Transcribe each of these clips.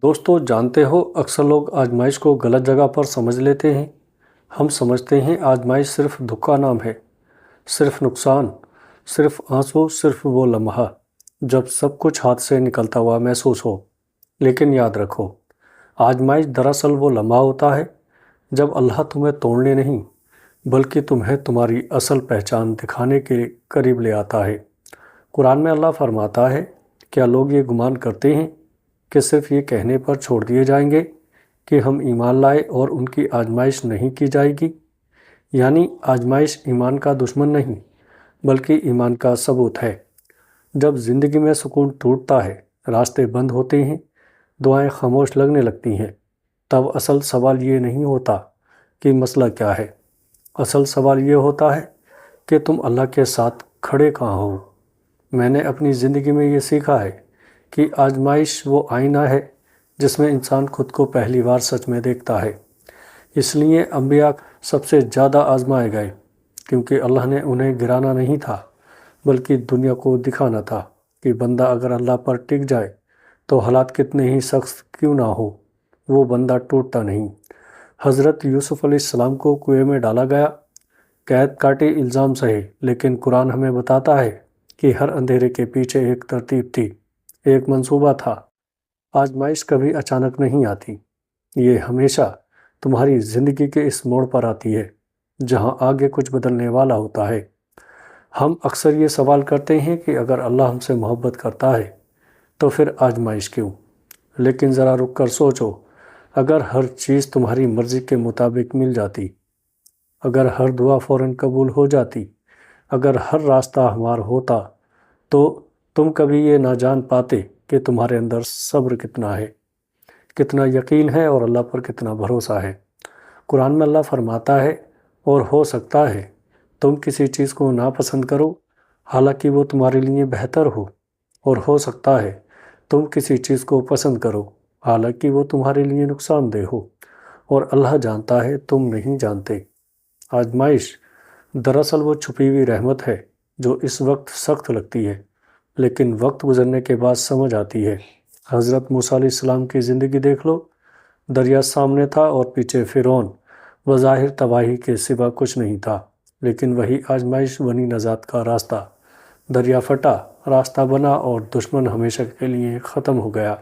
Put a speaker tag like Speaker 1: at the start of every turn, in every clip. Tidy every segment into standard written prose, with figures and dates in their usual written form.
Speaker 1: दोस्तों, जानते हो अक्सर लोग आजमाइश को गलत जगह पर समझ लेते हैं। हम समझते हैं आजमाइश सिर्फ दुख का नाम है, सिर्फ नुकसान, सिर्फ आंसू, सिर्फ वो लम्हा जब सब कुछ हाथ से निकलता हुआ महसूस हो। लेकिन याद रखो, आजमाइश दरअसल वो लम्हा होता है जब अल्लाह तुम्हें तोड़ने नहीं बल्कि तुम्हें तुम्हारी असल पहचान दिखाने के करीब ले आता है। कुरान में अल्लाह फरमाता है, क्या लोग ये गुमान करते हैं कि सिर्फ ये कहने पर छोड़ दिए जाएंगे कि हम ईमान लाए और उनकी आजमाइश नहीं की जाएगी। यानी आजमाइश ईमान का दुश्मन नहीं बल्कि ईमान का सबूत है। जब ज़िंदगी में सुकून टूटता है, रास्ते बंद होते हैं, दुआएं खामोश लगने लगती हैं, तब असल सवाल ये नहीं होता कि मसला क्या है। असल सवाल ये होता है कि तुम अल्लाह के साथ खड़े कहाँ हो। मैंने अपनी ज़िंदगी में ये सीखा है कि आजमाइश वो आईना है जिसमें इंसान खुद को पहली बार सच में देखता है। इसलिए अम्बिया सबसे ज़्यादा आजमाए गए, क्योंकि अल्लाह ने उन्हें गिराना नहीं था बल्कि दुनिया को दिखाना था कि बंदा अगर अल्लाह पर टिक जाए तो हालात कितने ही सख्त क्यों ना हो, वो बंदा टूटता नहीं। हज़रत यूसुफ़ अलैहिस्सलाम को कुएं में डाला गया, कैद काटे, इल्ज़ाम सहे, लेकिन कुरान हमें बताता है कि हर अंधेरे के पीछे एक तरतीब थी, एक मंसूबा था। आजमाइश कभी अचानक नहीं आती, ये हमेशा तुम्हारी ज़िंदगी के इस मोड़ पर आती है जहाँ आगे कुछ बदलने वाला होता है। हम अक्सर ये सवाल करते हैं कि अगर अल्लाह हमसे मोहब्बत करता है तो फिर आजमाइश क्यों? लेकिन ज़रा रुक कर सोचो, अगर हर चीज़ तुम्हारी मर्ज़ी के मुताबिक मिल जाती, अगर हर दुआ फ़ौरन कबूल हो जाती, अगर हर रास्ता हमार होता, तो तुम कभी ये ना जान पाते कि तुम्हारे अंदर सब्र कितना है, कितना यकीन है और अल्लाह पर कितना भरोसा है। कुरान में अल्लाह फरमाता है, और हो सकता है तुम किसी चीज़ को नापसंद करो हालांकि वो तुम्हारे लिए बेहतर हो और सकता है तुम किसी चीज़ को पसंद करो हालांकि वो तुम्हारे लिए नुकसानदेह हो, और अल्लाह जानता है तुम नहीं जानते। आजमाइश दरअसल वो छुपी हुई रहमत है जो इस वक्त सख्त लगती है, लेकिन वक्त गुजरने के बाद समझ आती है। हज़रत मूसा अलैहिस्सलाम की ज़िंदगी देख लो, दरिया सामने था और पीछे फ़िरौन, बज़ाहिर तबाही के सिवा कुछ नहीं था, लेकिन वही आजमाइश बनी नजात का रास्ता। दरिया फटा, रास्ता बना और दुश्मन हमेशा के लिए ख़त्म हो गया।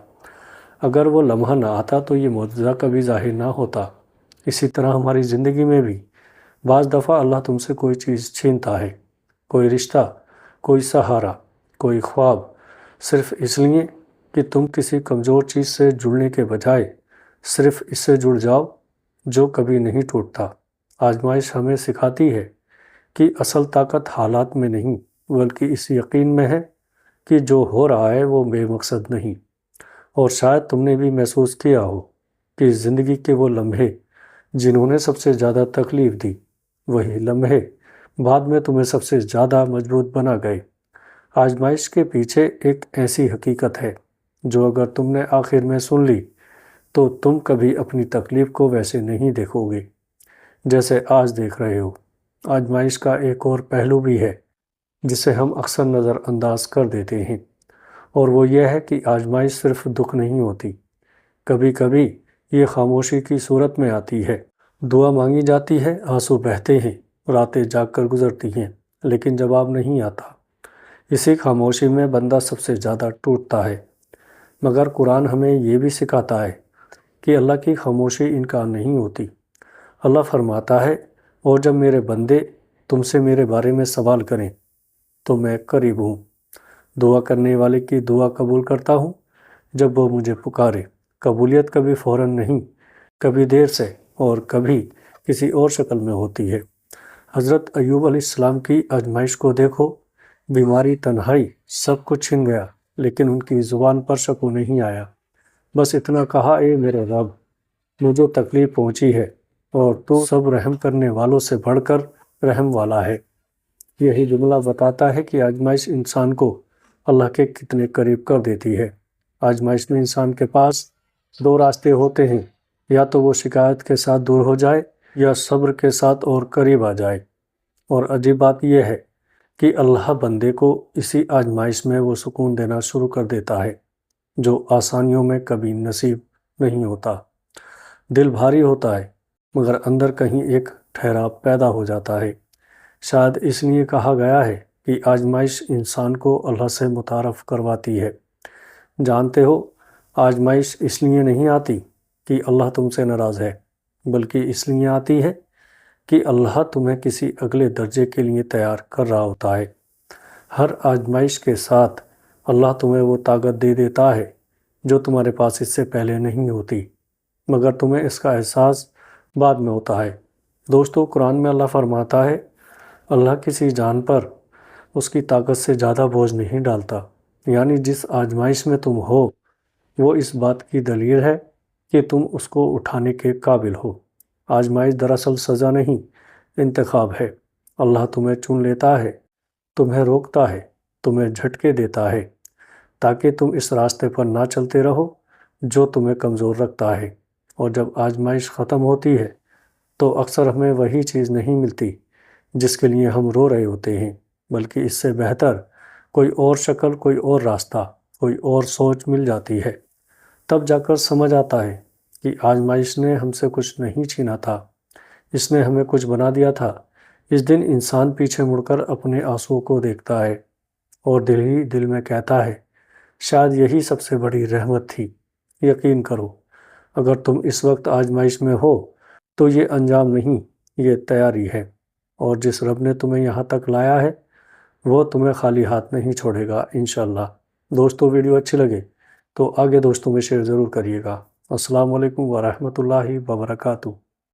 Speaker 1: अगर वो लम्हा ना आता तो ये मौजज़ा कभी ज़ाहिर ना होता। इसी तरह हमारी ज़िंदगी में भी बाज़ दफ़ा अल्लाह तुमसे कोई चीज़ छीनता है, कोई रिश्ता, कोई सहारा, कोई ख्वाब, सिर्फ़ इसलिए कि तुम किसी कमज़ोर चीज़ से जुड़ने के बजाय सिर्फ़ इससे जुड़ जाओ जो कभी नहीं टूटता। आजमाइश हमें सिखाती है कि असल ताकत हालात में नहीं बल्कि इस यकीन में है कि जो हो रहा है वो बेमकसद नहीं। और शायद तुमने भी महसूस किया हो कि ज़िंदगी के वो लम्हे जिन्होंने सबसे ज़्यादा तकलीफ़ दी, वही लम्हे बाद में तुम्हें सबसे ज़्यादा मजबूत बना गए। आजमाइश के पीछे एक ऐसी हकीकत है जो अगर तुमने आखिर में सुन ली तो तुम कभी अपनी तकलीफ़ को वैसे नहीं देखोगे जैसे आज देख रहे हो। आजमाइश का एक और पहलू भी है जिसे हम अक्सर नज़रअंदाज कर देते हैं, और वो ये है कि आजमाइश सिर्फ दुख नहीं होती। कभी कभी ये खामोशी की सूरत में आती है। दुआ मांगी जाती है, आंसू बहते हैं, रातें जाग कर गुजरती हैं, लेकिन जवाब नहीं आता। इसी खामोशी में बंदा सबसे ज़्यादा टूटता है। मगर कुरान हमें ये भी सिखाता है कि अल्लाह की खामोशी इनकार नहीं होती। अल्लाह फरमाता है, और जब मेरे बंदे तुमसे मेरे बारे में सवाल करें तो मैं करीब हूँ, दुआ करने वाले की दुआ कबूल करता हूँ जब वो मुझे पुकारे। कबूलियत कभी फ़ौरन नहीं, कभी देर से और कभी किसी और शक्ल में होती है। हज़रत अय्यूब अलैहिस्सलाम की आजमाइश को देखो, बीमारी, तन्हाई, सब कुछ छिन गया, लेकिन उनकी ज़ुबान पर शकू नहीं आया। बस इतना कहा, ए मेरे रब, मुझे तकलीफ़ पहुँची है और तू सब रहम करने वालों से बढ़कर रहम वाला है। यही जुमला बताता है कि आजमाइश इंसान को अल्लाह के कितने करीब कर देती है। आजमाइश में इंसान के पास दो रास्ते होते हैं, या तो वो शिकायत के साथ दूर हो जाए या सब्र के साथ और करीब आ जाए। और अजीब बात यह है कि अल्लाह बंदे को इसी आजमाइश में वो सुकून देना शुरू कर देता है जो आसानियों में कभी नसीब نہیں ہوتا، دل بھاری ہوتا ہے مگر اندر کہیں ایک ٹھہراؤ پیدا ہو جاتا ہے۔ شاید اس لیے کہا گیا ہے کہ آزمائش انسان کو اللہ سے متعارف کرواتی ہے۔ جانتے ہو، آزمائش اس لیے نہیں آتی کہ اللہ تم سے ناراض ہے، بلکہ اس لیے آتی ہے کہ اللہ تمہیں کسی اگلے درجے کے لیے تیار کر رہا ہوتا ہے۔ ہر آزمائش کے ساتھ اللہ تمہیں وہ طاقت دے دیتا ہے جو تمہارے پاس اس سے پہلے نہیں ہوتی، مگر تمہیں اس کا احساس بعد میں ہوتا ہے۔ دوستو، قرآن میں اللہ فرماتا ہے، اللہ کسی جان پر اس کی طاقت سے زیادہ بوجھ نہیں ڈالتا، یعنی جس آزمائش میں تم ہو وہ اس بات کی دلیل ہے کہ تم اس کو اٹھانے کے قابل ہو۔ آزمائش دراصل سزا نہیں، انتخاب ہے۔ اللہ تمہیں چن لیتا ہے، تمہیں روکتا ہے، تمہیں جھٹکے دیتا ہے تاکہ تم اس راستے پر نہ چلتے رہو جو تمہیں کمزور رکھتا ہے۔ اور جب آزمائش ختم ہوتی ہے تو اکثر ہمیں وہی چیز نہیں ملتی جس کے لیے ہم رو رہے ہوتے ہیں، بلکہ اس سے بہتر کوئی اور شکل، کوئی اور راستہ، کوئی اور سوچ مل جاتی ہے۔ تب جا کر سمجھ آتا ہے کہ آزمائش نے ہم سے کچھ نہیں چھینا تھا، اس نے ہمیں کچھ بنا دیا تھا۔ اس دن انسان پیچھے مڑ کر اپنے آنسوؤں کو دیکھتا ہے اور دل ہی دل میں کہتا ہے، شاید یہی سب سے بڑی رحمت تھی۔ یقین کرو، اگر تم اس وقت آزمائش میں ہو تو یہ انجام نہیں، یہ تیاری ہے، اور جس رب نے تمہیں یہاں تک لایا ہے وہ تمہیں خالی ہاتھ نہیں چھوڑے گا انشاءاللہ۔ دوستو، ویڈیو اچھی لگے تو آگے دوستوں میں شیئر ضرور کریے گا۔ السلام علیکم ورحمۃ اللہ وبرکاتہ۔